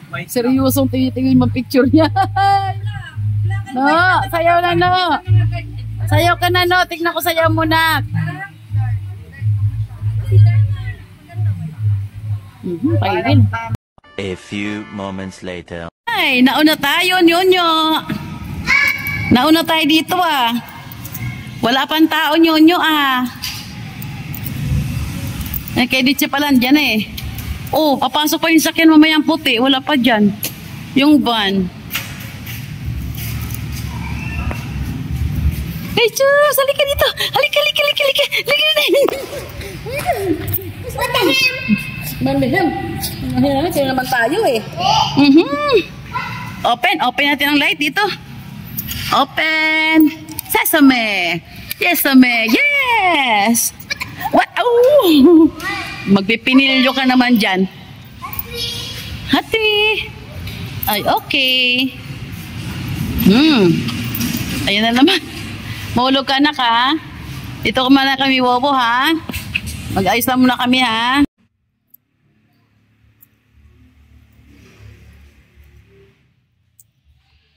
Seryosong tingin mo picture niya. No, sayaw na no. Sayaw ka na no. Tignan ko sayaw muna. Paigil. A few moments later. Ay, nauna tayo, Nyonyo. Nauna tayo dito ah. Wala pang tao, Nyonyo ah. Eh, kay Ditche pala dyan eh. Oh, papasok pa yung sakyan mamayang puti. Wala pa dyan. Yung van. Hey, Chus! Halika dito! Halika! Mandahem! Kaya naman tayo eh. Open natin ang light dito. Open! Sesame! Sesame! Yes! What? Oh! Magpipinilyo ka naman dyan. Hati! Ay, okay. Ayan na naman. Mahulog ka na ka. Dito kumana kami, Wobo, ha? Mag-ayos na muna kami, ha?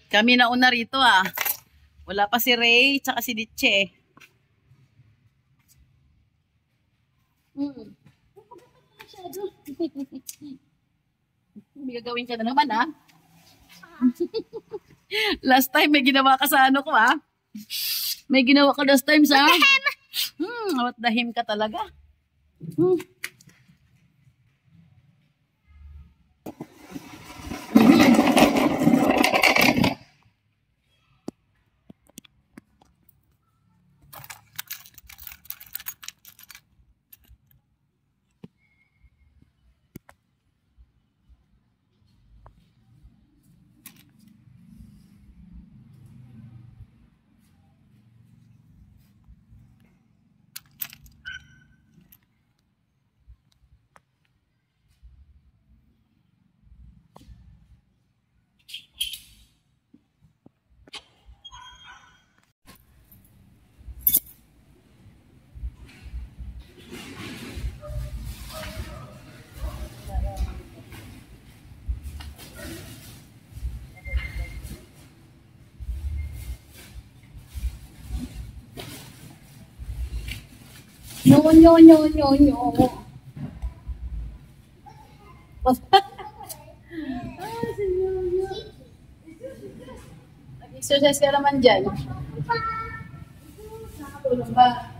Kami na una rito, ah. Wala pa si Ray, tsaka si Ditche. May gagawin ka na naman, ha? Last time, may ginawa ka sa ano ko, ha? May ginawa ka last time sa... What the him ka talaga? No. Nag-exercise ka naman dyan. Tulong ba?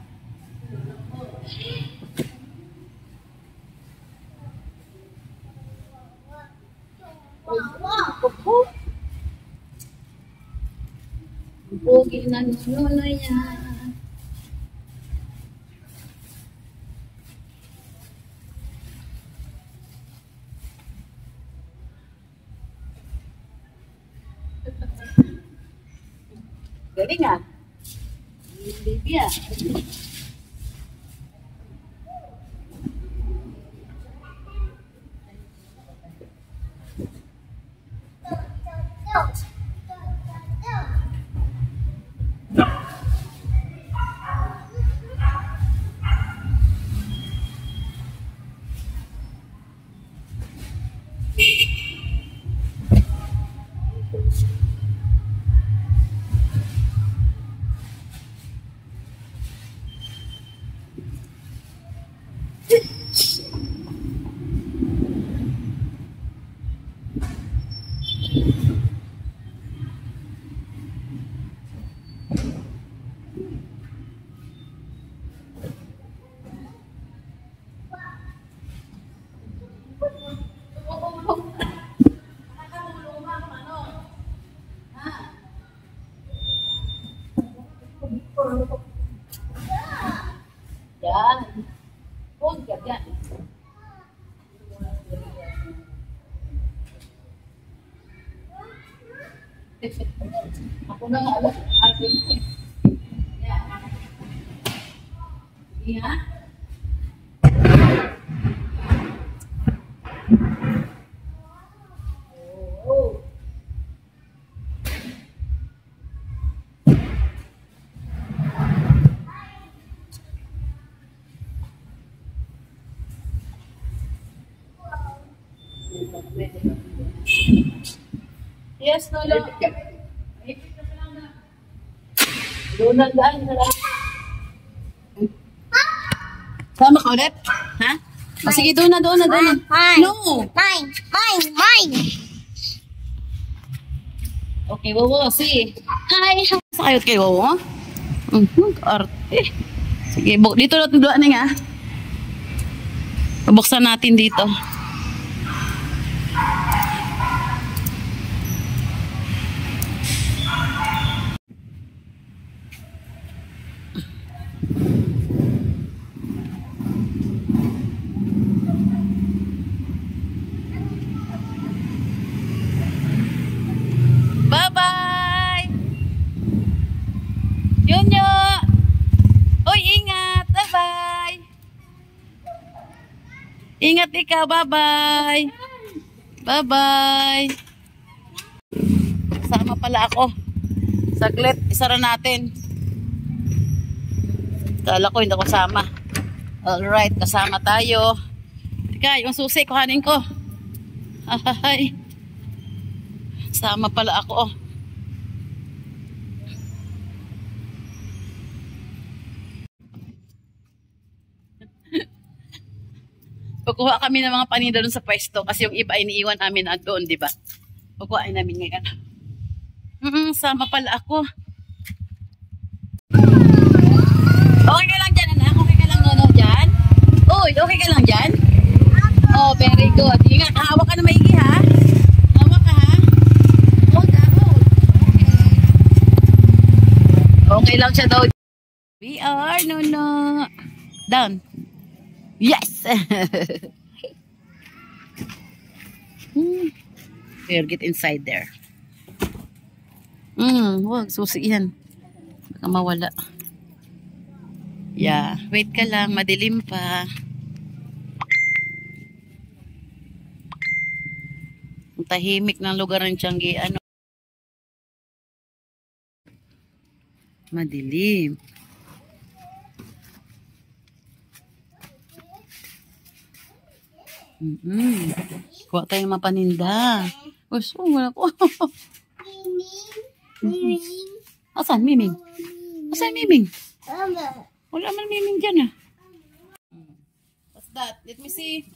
Pogi na nuno yan. Galing ah. Baby ah. Yan. Huwag ka dyan. Ako na nga alam. Yan. Sige ha? Yes, Lolo. Doon daan. Sama ka ulit? Ha? Oh, sige, doon na. Mine. No! Mine. Okay, Wowo, see. Ay, sakayot kay Wowo. Arte. Sige, dito na tuduan nga. Pabuksan natin dito. Bye-bye! Yunyo! Uy, ingat! Bye-bye! Ingat ikaw! Bye-bye! Bye-bye! Kasama pala ako. Saglit, isara natin. Kala ko hindi ako kasama. Alright, kasama tayo. Teka, yung susi, kuhanin ko. Ay, sama pala ako. Kukuha kami ng mga paninda doon sa pwesto kasi yung iba ay iniiwan namin doon, di ba? Kukuhain namin ngayon. Sama pala ako. Okay ka lang dyan, anak? Okay ka lang, Nono, dyan? Uy, okay ka lang dyan? Oh, very good. Ingat, hawak ka na maigi, ha? Hawak ka, ha? Hold. Okay. Okay lang siya daw. We are, Nono. Down. Yes! Here, get inside there. Wag, susi yan. Baka mawala. Yeah, wait ka lang, madilim pa. Ang tahimik ng lugar ng Tiangge, ano? Madilim. Kuha tayo ng mapaninda. Gusto mo wala ko. Asan, Miming? Asan, Miming? Wala man Miming dyan, ah. What's that? Let me see.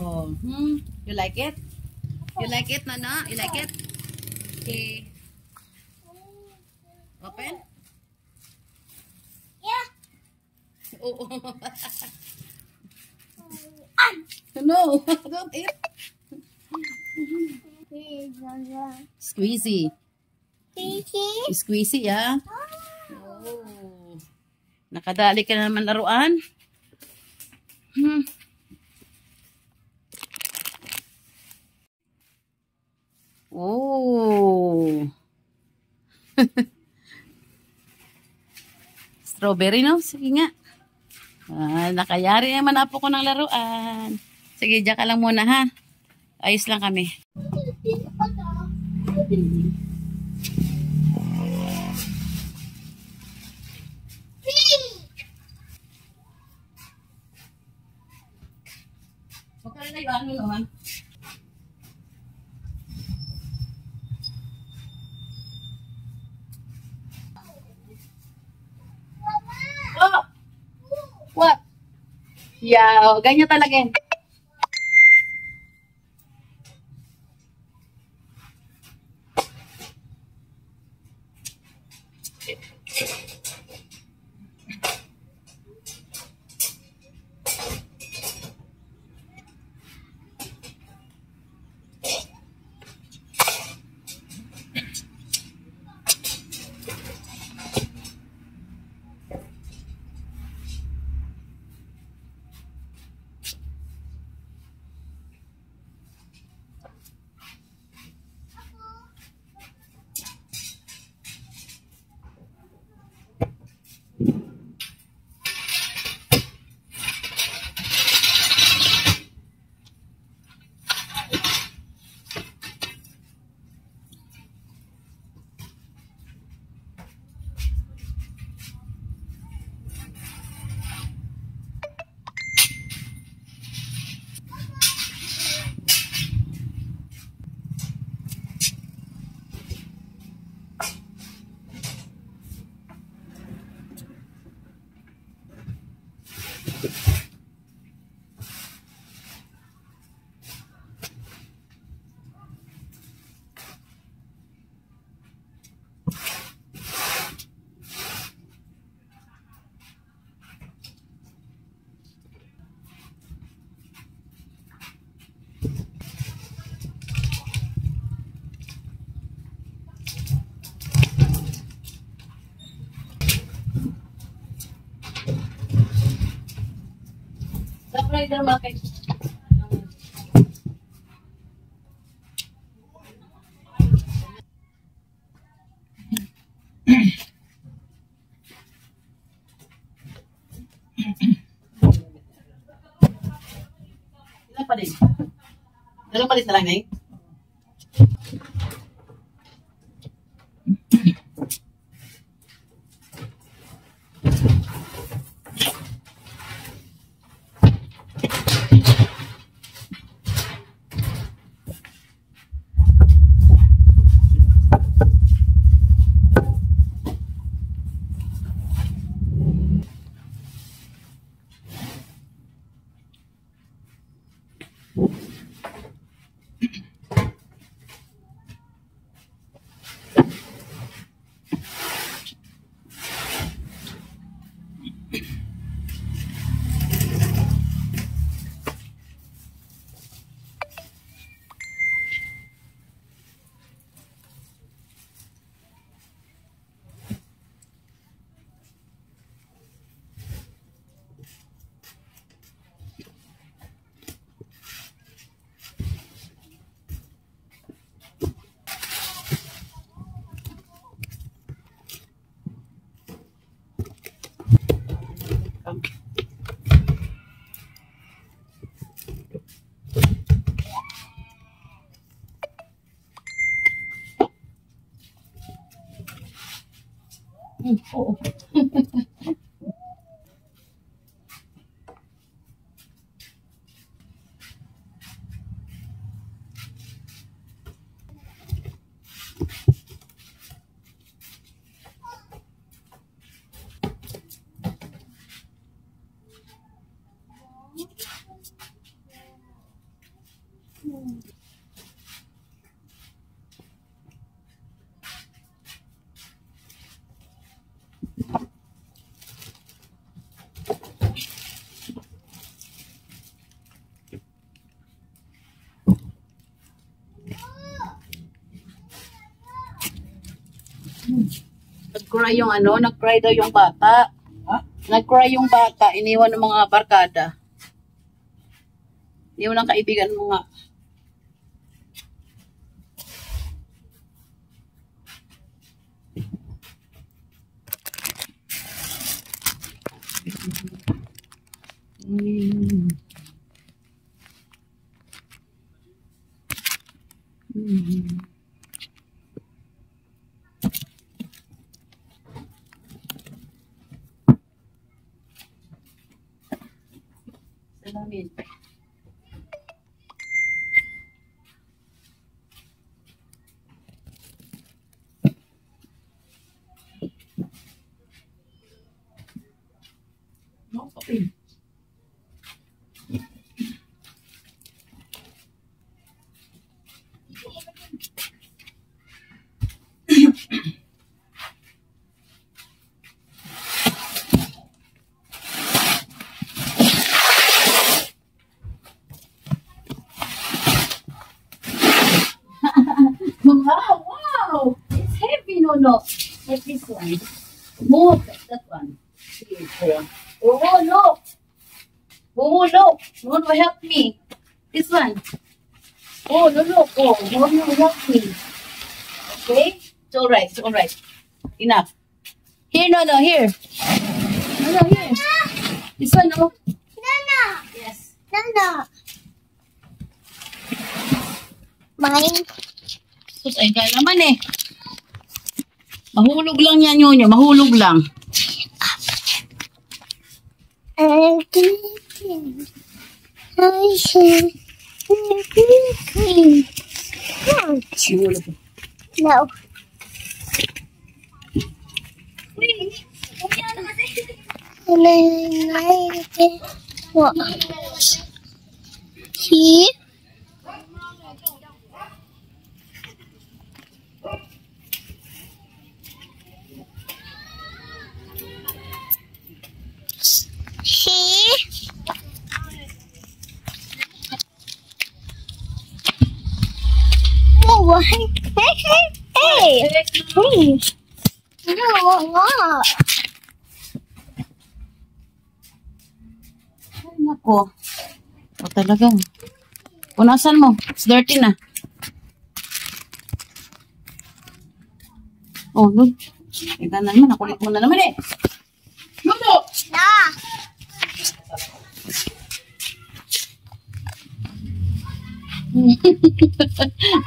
Oh, you like it? You like it, Nana? You like it? Okay. Open? Yeah. Oh. No, don't eat. Squeezy. Squeezy, yeah. Oh. Nakadali ka na naman laruan. Oh. Strawberry, no? Sige nga. Nakayari naman na po ko ng laruan. Sige, diyan ka lang muna, ha? Ayos lang kami. Magkala na yung Oh! What? Yeah, ganyan talaga yan. Ay, ganun malaki. Ilan pa din? Dalawang palis na lang, Nay? Oo. Nag-cry yung nag-cry daw yung bata. Ha? Nag-cry yung bata, iniwan ng mga barkada. Iniwan ng kaibigan mo nga. Salamin. No, kapin. Wow! It's heavy, no. Like this one. More like that one. Here. Oh, look! Oh, look! You want to help me? This one. Oh, no, look. Oh, you want to help me? Okay? It's alright. It's alright. Enough. Here, no, here. No, here. This one, no? No. Yes. No. Mine. Sus, ay kaya naman eh. Mahulog lang yan, Nyonyo. Mahulog lang. No. What? Here? Oh, hey, please. No, what? Ay, nako. O talaga. Punasan mo. It's dirty na. Oh, look. Ika na naman. Nakulit mo na naman eh. Luto! Na.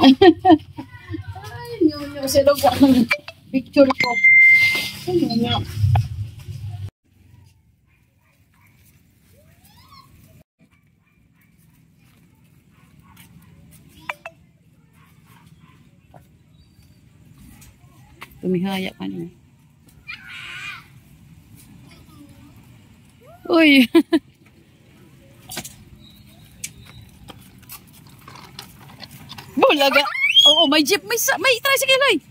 Ay, nyo. Sino ka ng picture ko? Ay, nyo. Tumihaya ka niya. Uy! Bulaga! Oo, may jeep, may tricycle, oy!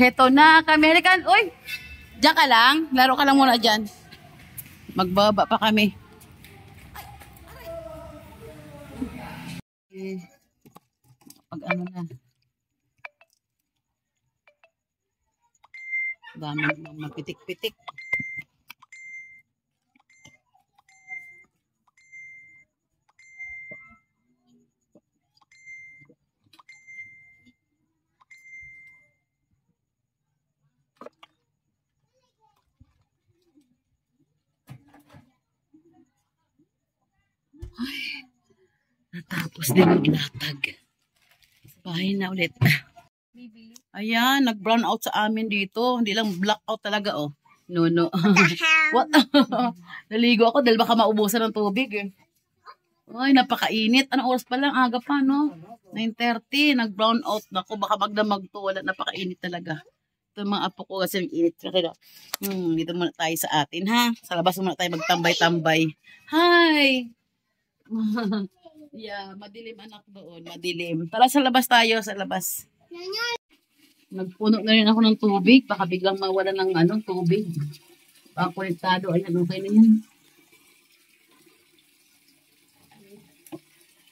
Heto na, American. Uy! Diyan ka lang. Laro ka lang muna dyan. Magbaba pa kami. Pag ano na. Dami namang mapitik-pitik. Natapos din maglatag. Bahay na ulit. Ayan, nag-brown out sa amin dito. Hindi lang blackout talaga, oh. No. What? Naligo ako dahil baka maubusan ng tubig, eh. Ay, napakainit. Anong oras pa lang? Aga pa, no? 9:30. Nag-brown out na ako. Baka magdamag to. Wala, napakainit talaga. Ito mga apo ko kasi yung init. Dito muna tayo sa atin, ha? Sa labas muna tayo magtambay-tambay. Hi! Yeah, madilim anak doon. Madilim. Tara sa labas tayo, sa labas. Nagpuno na rin ako ng tubig. Baka biglang mawala ng tubig. Baka konektado. Ayan, okay na yan.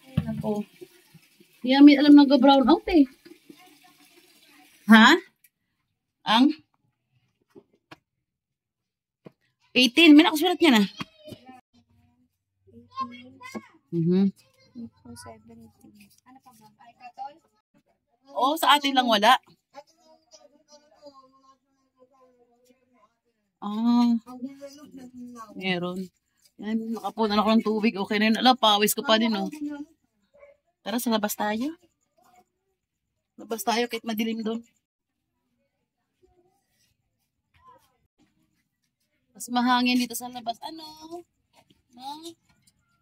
Ayan ako. Hindi namin alam nag-brown out eh. Ha? Ang? 18. May nakasulat niya na. Oh, sa atin lang wala. Meron. Yan, nakapunan ako ng tubig. Okay na yun. Ala, pawis ko pa din, oh. Tara, sa labas tayo. Labas tayo kahit madilim doon. Mas mahangin dito sa labas. Ano? No?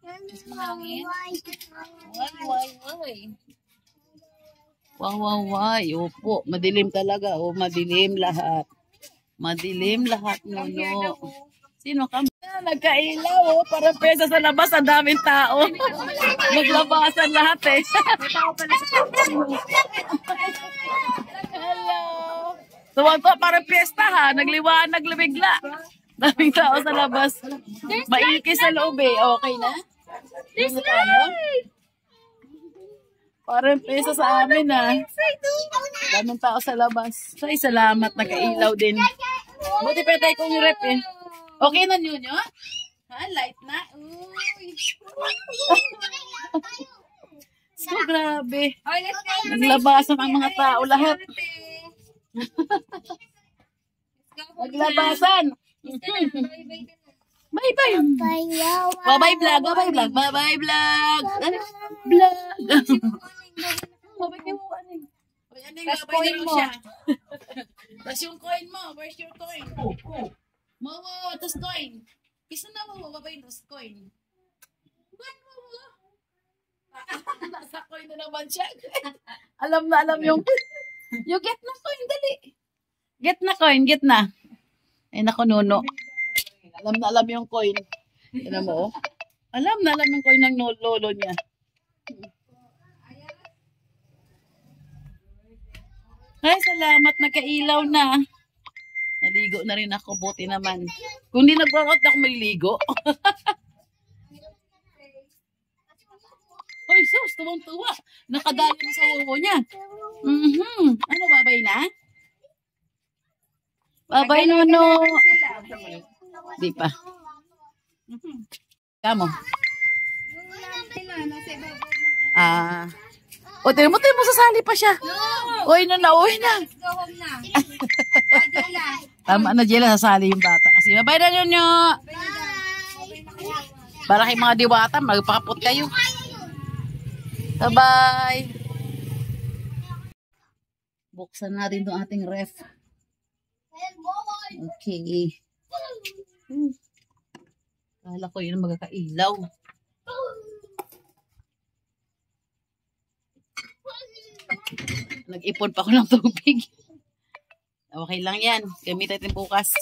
Mas mahangin. Why. Opo, madilim talaga. Oh, madilim lahat. Madilim lahat, Nuno. Sino ka? Nagkailaw, oh. Parang pesa sa labas. Ang daming tao. Naglabasan lahat, eh. Hello. Tuwan-tuwa, parang piyesta, ha. Nagliwanag, lumigla. Daming tao sa labas. Maikis sa loob, eh. Okay na? There's light! Parang pesa sa amin, ha. Daming tao sa labas. Ay, salamat. Nagkailaw din. Buti pa tayo kong rep, eh. Okay na nyo nyo? Ha? Light na? Uy. So, grabe. Naglabasan ang mga tao lahat. Naglabasan. Bye-bye. Bye-bye vlog. Bye-bye vlog. Bye-bye vlog. Vlog. Bye-bye mo. Tapos coin mo. Tapos yung coin mo. Where's your coin? Mawo. Tapos coin. Isa na mo. Bye-bye. Tapos coin. Nasa coin na naman siya. Alam na alam yung get na coin. Dali. Get na coin. Get na. Ay nako, Nuno. Alam na alam yung coin. Alam mo, oh. Alam na alam yung coin ng lolo niya. Ay, salamat. Nagkailaw na. Naligo na rin ako. Buti naman. Kung di nag-workout, ako maliligo. Ay, sus. Tuwang-tuwa. Nakadali na sa uwo niya. Ano, babay na? Bye-bye, Nono. Di pa. Kamo. O, tingnan mo, sasali pa siya. Uy na, uwi na. Let's go home na. Tama na, Jela, sasali yung bata. Kasi, bye-bye na yun nyo. Para kay mga diwata, magpakapot kayo. Bye-bye. Buksan natin itong ating ref. Okay. Kala ko yun magkakailaw. Nag-ipon pa ako ng tubig. Okay lang yan. Gamit natin bukas.